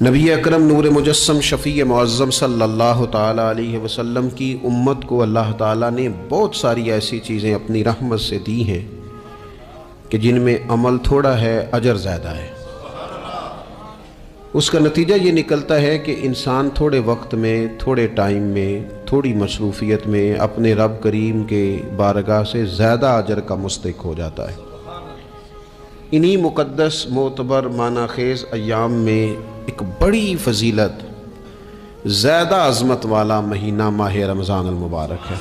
نبی اکرم نور مجسم شفیع معظم صلی اللہ تعالیٰ علیہ وسلم کی امت کو اللہ تعالیٰ نے بہت ساری ایسی چیزیں اپنی رحمت سے دی ہیں کہ جن میں عمل تھوڑا ہے، اجر زیادہ ہے۔ اس کا نتیجہ یہ نکلتا ہے کہ انسان تھوڑے وقت میں، تھوڑے ٹائم میں، تھوڑی مصروفیت میں اپنے رب کریم کے بارگاہ سے زیادہ اجر کا مستحق ہو جاتا ہے۔ انہی مقدس، معتبر، معنی خیز ایام میں ایک بڑی فضیلت، زیادہ عظمت والا مہینہ ماہ رمضان المبارک ہے۔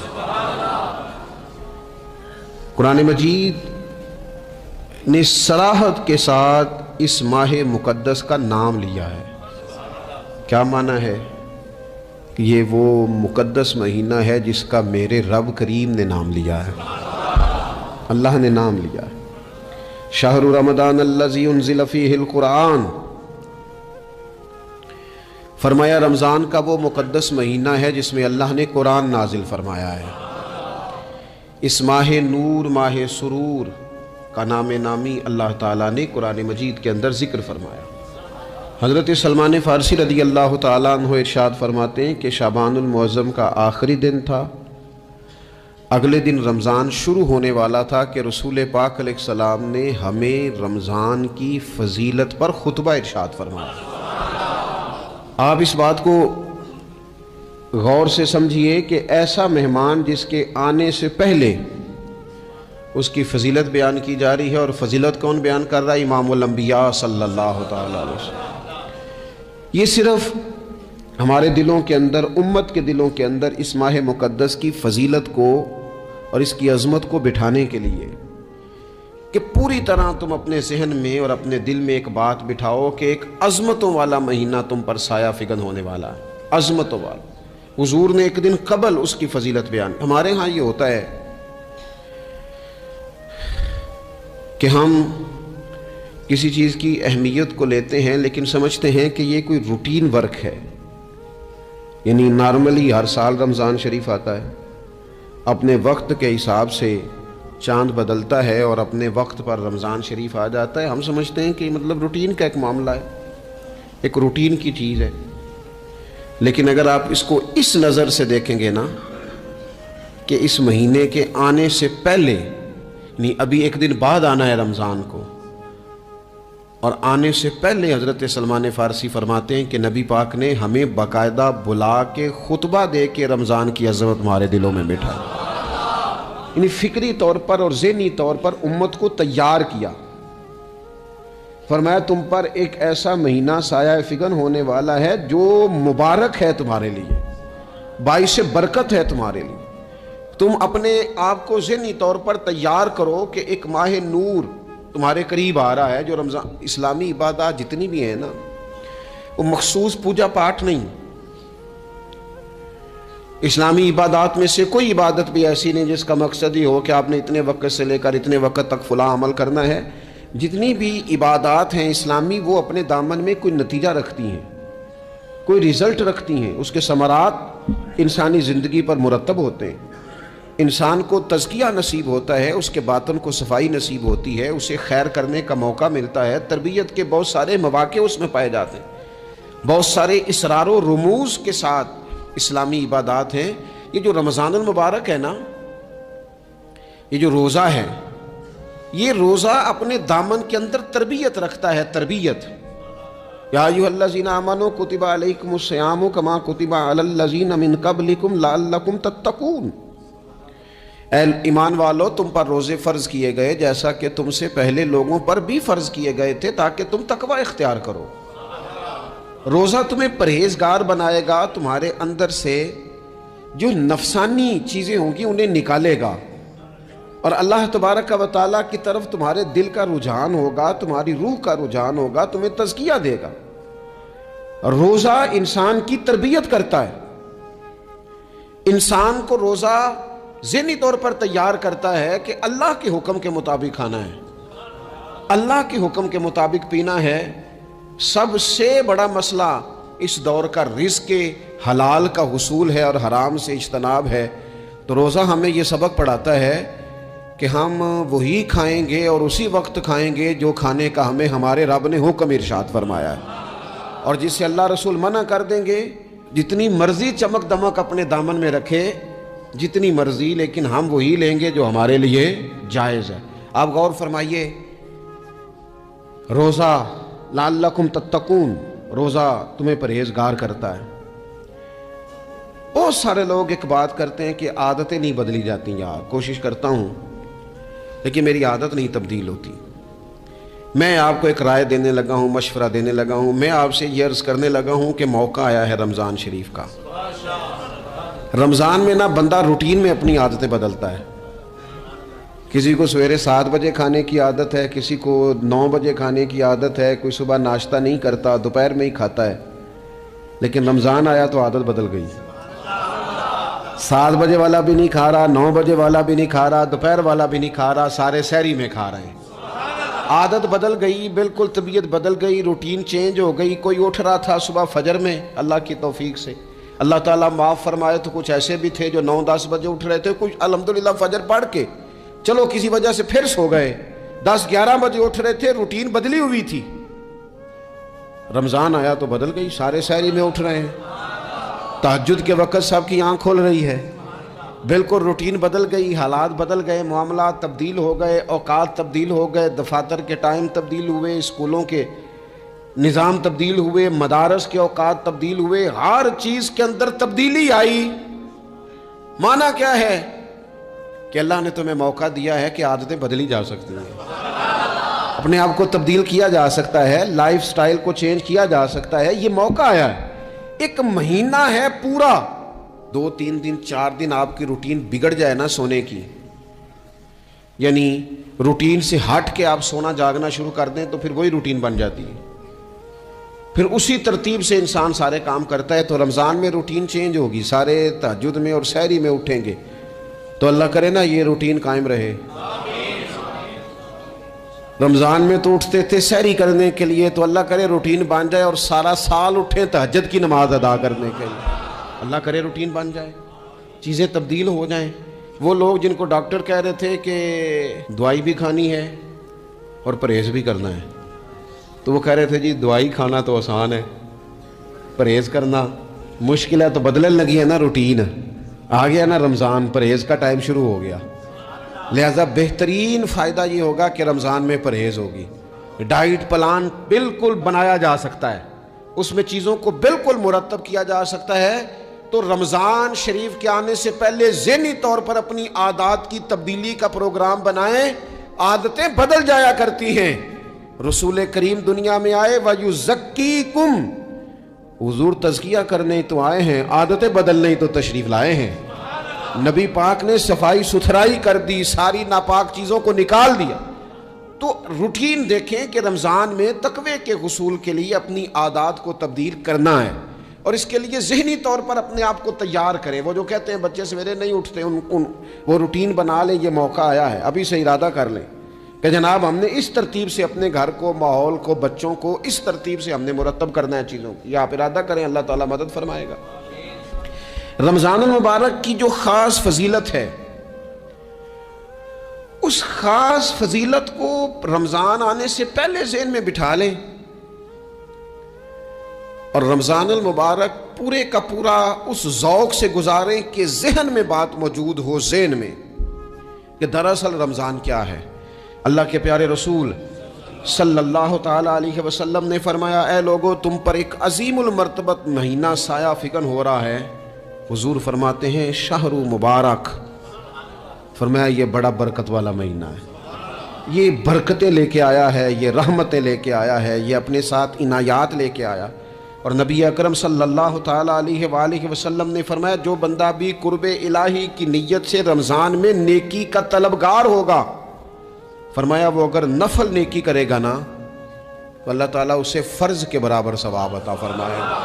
قرآن مجید نے صراحت کے ساتھ اس ماہ مقدس کا نام لیا ہے۔ کیا معنی ہے؟ کہ یہ وہ مقدس مہینہ ہے جس کا میرے رب کریم نے نام لیا ہے، اللہ نے نام لیا ہے۔ شہر رمضان الذی انزل فیہ القرآن، فرمایا رمضان کا وہ مقدس مہینہ ہے جس میں اللہ نے قرآن نازل فرمایا ہے۔ اس ماہ نور، ماہ سرور کا نام نامی اللہ تعالیٰ نے قرآن مجید کے اندر ذکر فرمایا۔ حضرت سلمان فارسی رضی اللہ تعالیٰ عنہ ارشاد فرماتے ہیں کہ شعبان المعظم کا آخری دن تھا، اگلے دن رمضان شروع ہونے والا تھا کہ رسول پاک علیہ السلام نے ہمیں رمضان کی فضیلت پر خطبہ ارشاد فرمایا۔ آپ اس بات کو غور سے سمجھیے کہ ایسا مہمان جس کے آنے سے پہلے اس کی فضیلت بیان کی جا رہی ہے، اور فضیلت کون بیان کر رہا ہے؟ امام الانبیاء صلی اللہ تعالیٰ علیہ وسلم۔ یہ صرف ہمارے دلوں کے اندر، امت کے دلوں کے اندر اس ماہ مقدس کی فضیلت کو اور اس کی عظمت کو بٹھانے کے لیے کہ پوری طرح تم اپنے ذہن میں اور اپنے دل میں ایک بات بٹھاؤ کہ ایک عظمتوں والا مہینہ تم پر سایہ فگن ہونے والا ہے، عظمتوں والا۔ حضور نے ایک دن قبل اس کی فضیلت بیان۔ ہمارے ہاں یہ ہوتا ہے کہ ہم کسی چیز کی اہمیت کو لیتے ہیں لیکن سمجھتے ہیں کہ یہ کوئی روٹین ورک ہے، یعنی نارملی ہر سال رمضان شریف آتا ہے، اپنے وقت کے حساب سے چاند بدلتا ہے اور اپنے وقت پر رمضان شریف آ جاتا ہے۔ ہم سمجھتے ہیں کہ مطلب روٹین کا ایک معاملہ ہے، ایک روٹین کی چیز ہے۔ لیکن اگر آپ اس کو اس نظر سے دیکھیں گے نا کہ اس مہینے کے آنے سے پہلے، یعنی ابھی ایک دن بعد آنا ہے رمضان کو، اور آنے سے پہلے حضرت سلمان فارسی فرماتے ہیں کہ نبی پاک نے ہمیں باقاعدہ بلا کے خطبہ دے کے رمضان کی عظمت ہمارے دلوں میں بٹھائی، یعنی فکری طور پر اور ذہنی طور پر امت کو تیار کیا۔ فرمایا تم پر ایک ایسا مہینہ سایہ فگن ہونے والا ہے جو مبارک ہے تمہارے لیے، باعث برکت ہے تمہارے لیے۔ تم اپنے آپ کو ذہنی طور پر تیار کرو کہ ایک ماہ نور تمہارے قریب آ رہا ہے۔ جو رمضان، اسلامی عبادات جتنی بھی ہیں نا، وہ مخصوص پوجا پاٹ نہیں۔ اسلامی عبادات میں سے کوئی عبادت بھی ایسی نہیں جس کا مقصد ہی ہو کہ آپ نے اتنے وقت سے لے کر اتنے وقت تک فلاں عمل کرنا ہے۔ جتنی بھی عبادات ہیں اسلامی، وہ اپنے دامن میں کوئی نتیجہ رکھتی ہیں، کوئی رزلٹ رکھتی ہیں، اس کے ثمرات انسانی زندگی پر مرتب ہوتے ہیں۔ انسان کو تزکیہ نصیب ہوتا ہے، اس کے باطن کو صفائی نصیب ہوتی ہے، اسے خیر کرنے کا موقع ملتا ہے، تربیت کے بہت سارے مواقع اس میں پائے جاتے ہیں، بہت سارے اسرار و رموز کے ساتھ اسلامی عبادات ہیں۔ یہ جو رمضان المبارک ہے نا، یہ جو روزہ ہے، یہ روزہ اپنے دامن کے اندر تربیت رکھتا ہے، تربیت۔ یا ایھا الذین آمنوا کتب علیکم الصیام کما کتب علی الذین من قبلکم لعلکم تتقون۔ اے ایمان والو، تم پر روزے فرض کیے گئے جیسا کہ تم سے پہلے لوگوں پر بھی فرض کیے گئے تھے تاکہ تم تقوی اختیار کرو۔ روزہ تمہیں پرہیزگار بنائے گا، تمہارے اندر سے جو نفسانی چیزیں ہوں گی انہیں نکالے گا، اور اللہ تبارک و تعالیٰ کی طرف تمہارے دل کا رجحان ہوگا، تمہاری روح کا رجحان ہوگا، تمہیں تزکیہ دے گا۔ روزہ انسان کی تربیت کرتا ہے، انسان کو روزہ ذہنی طور پر تیار کرتا ہے کہ اللہ کے حکم کے مطابق کھانا ہے، اللہ کے حکم کے مطابق پینا ہے۔ سب سے بڑا مسئلہ اس دور کا رزق کے حلال کا حصول ہے اور حرام سے اجتناب ہے۔ تو روزہ ہمیں یہ سبق پڑھاتا ہے کہ ہم وہی کھائیں گے اور اسی وقت کھائیں گے جو کھانے کا ہمیں ہمارے رب نے حکم ارشاد فرمایا ہے۔ اور جسے اللہ رسول منع کر دیں گے جتنی مرضی چمک دمک اپنے دامن میں رکھے، جتنی مرضی، لیکن ہم وہی لیں گے جو ہمارے لیے جائز ہے۔ آپ غور فرمائیے، روزہ لعلکم تتقون، روزہ تمہیں پرہیزگار کرتا ہے۔ بہت سارے لوگ ایک بات کرتے ہیں کہ عادتیں نہیں بدلی جاتی، یار کوشش کرتا ہوں لیکن میری عادت نہیں تبدیل ہوتی۔ میں آپ کو ایک رائے دینے لگا ہوں، مشورہ دینے لگا ہوں، میں آپ سے یہ عرض کرنے لگا ہوں کہ موقع آیا ہے رمضان شریف کا۔ رمضان میں بندہ روٹین میں اپنی عادتیں بدلتا ہے۔ کسی کو سویرے 7 بجے کھانے کی عادت ہے، کسی کو 9 بجے کھانے کی عادت ہے، کوئی صبح ناشتہ نہیں کرتا، دوپہر میں ہی کھاتا ہے، لیکن رمضان آیا تو عادت بدل گئی۔ 7 بجے والا بھی نہیں کھا رہا، 9 بجے والا بھی نہیں کھا رہا، دوپہر والا بھی نہیں کھا رہا، سارے سحری میں کھا رہے ہیں۔ عادت بدل گئی، بالکل طبیعت بدل گئی، روٹین چینج ہو گئی۔ کوئی اٹھ رہا تھا صبح فجر میں، اللہ کی توفیق سے اللہ تعالیٰ معاف فرمائے تو کچھ ایسے بھی تھے جو 9-10 بجے اٹھ رہے تھے، کچھ الحمدللہ فجر پڑھ کے چلو کسی وجہ سے پھر سو گئے، 10-11 بجے اٹھ رہے تھے، روٹین بدلی ہوئی تھی۔ رمضان آیا تو بدل گئی، سارے سحری میں اٹھ رہے ہیں، تہجد کے وقت سب کی آنکھ کھول رہی ہے، بالکل روٹین بدل گئی، حالات بدل گئے، معاملات تبدیل ہو گئے، اوقات تبدیل ہو گئے، دفاتر کے ٹائم تبدیل ہوئے، اسکولوں کے نظام تبدیل ہوئے، مدارس کے اوقات تبدیل ہوئے، ہر چیز کے اندر تبدیلی آئی۔ معنی کیا ہے کہ اللہ نے تمہیں موقع دیا ہے کہ عادتیں بدلی جا سکتی ہیں، اپنے آپ کو تبدیل کیا جا سکتا ہے، لائف سٹائل کو چینج کیا جا سکتا ہے۔ یہ موقع آیا ہے، ایک مہینہ ہے پورا، 2-3 دن 4 دن آپ کی روٹین بگڑ جائے نا سونے کی، یعنی روٹین سے ہٹ کے آپ سونا جاگنا شروع کر دیں تو پھر وہی روٹین بن جاتی ہے، پھر اسی ترتیب سے انسان سارے کام کرتا ہے۔ تو رمضان میں روٹین چینج ہوگی، سارے تہجد میں اور سحری میں اٹھیں گے، تو اللہ کرے نا یہ روٹین قائم رہے۔ رمضان میں تو اٹھتے تھے سحری کرنے کے لیے، تو اللہ کرے روٹین بن جائے اور سارا سال اٹھیں تہجد کی نماز ادا کرنے کے لیے، اللہ کرے روٹین بن جائے، چیزیں تبدیل ہو جائیں۔ وہ لوگ جن کو ڈاکٹر کہہ رہے تھے کہ دوائی بھی کھانی ہے اور پرہیز بھی کرنا ہے، تو وہ کہہ رہے تھے جی دوائی کھانا تو آسان ہے، پرہیز کرنا مشکل ہے، تو بدلنے لگی ہے نا روٹین، آ گیا نا رمضان، پرہیز کا ٹائم شروع ہو گیا۔ لہذا بہترین فائدہ یہ ہوگا کہ رمضان میں پرہیز ہوگی، ڈائٹ پلان بالکل بنایا جا سکتا ہے، اس میں چیزوں کو بالکل مرتب کیا جا سکتا ہے۔ تو رمضان شریف کے آنے سے پہلے ذہنی طور پر اپنی عادات کی تبدیلی کا پروگرام بنائیں، عادتیں بدل جایا کرتی ہیں۔ رسول کریم دنیا میں آئے وَيُزَكِّيكُمْ، حضور تزکیہ کرنے تو آئے ہیں، عادتیں بدلنے تو تشریف لائے ہیں۔ نبی پاک نے صفائی ستھرائی کر دی، ساری ناپاک چیزوں کو نکال دیا۔ تو روٹین دیکھیں کہ رمضان میں تقوی کے حصول کے لیے اپنی عادات کو تبدیل کرنا ہے، اور اس کے لیے ذہنی طور پر اپنے آپ کو تیار کریں۔ وہ جو کہتے ہیں بچے سویرے نہیں اٹھتے، وہ روٹین بنا لیں، یہ موقع آیا ہے، ابھی سے ارادہ کر لیں کہ جناب ہم نے اس ترتیب سے اپنے گھر کو، ماحول کو، بچوں کو اس ترتیب سے ہم نے مرتب کرنا ہے چیزوں کو۔ یہ آپ ارادہ کریں، اللہ تعالیٰ مدد فرمائے گا۔ رمضان المبارک کی جو خاص فضیلت ہے، اس خاص فضیلت کو رمضان آنے سے پہلے ذہن میں بٹھا لیں، اور رمضان المبارک پورے کا پورا اس ذوق سے گزاریں کہ ذہن میں بات موجود ہو، ذہن میں، کہ دراصل رمضان کیا ہے۔ اللہ کے پیارے رسول صلی اللہ تعالیٰ علیہ وسلم نے فرمایا، اے لوگو تم پر ایک عظیم المرتبت مہینہ سایہ فکن ہو رہا ہے۔ حضور فرماتے ہیں شہر مبارک، فرمایا یہ بڑا برکت والا مہینہ ہے، یہ برکتیں لے کے آیا ہے، یہ رحمتیں لے کے آیا ہے، یہ اپنے ساتھ عنایات لے کے آیا۔ اور نبی اکرم صلی اللہ تعالیٰ علیہ وآلہ وسلم نے فرمایا جو بندہ بھی قرب الہی کی نیت سے رمضان میں نیکی کا طلبگار ہوگا، فرمایا وہ اگر نفل نیکی کرے گا نا تو اللہ تعالیٰ اسے فرض کے برابر ثواب عطا فرمائے گا۔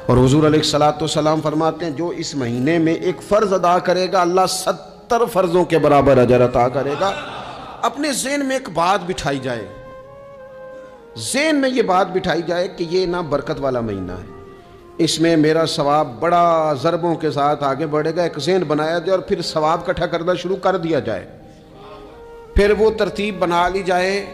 اور حضور علیہ السلام فرماتے ہیں جو اس مہینے میں ایک فرض ادا کرے گا اللہ 70 فرضوں کے برابر اجر عطا کرے گا۔ اپنے ذہن میں ایک بات بٹھائی جائے، ذہن میں یہ بات بٹھائی جائے کہ یہ نا برکت والا مہینہ ہے، اس میں میرا ثواب بڑا ضربوں کے ساتھ آگے بڑھے گا، ایک ذہن بنایا جائے اور پھر ثواب اکٹھا کرنا شروع کر دیا جائے، پھر وہ ترتیب بنا لی جائے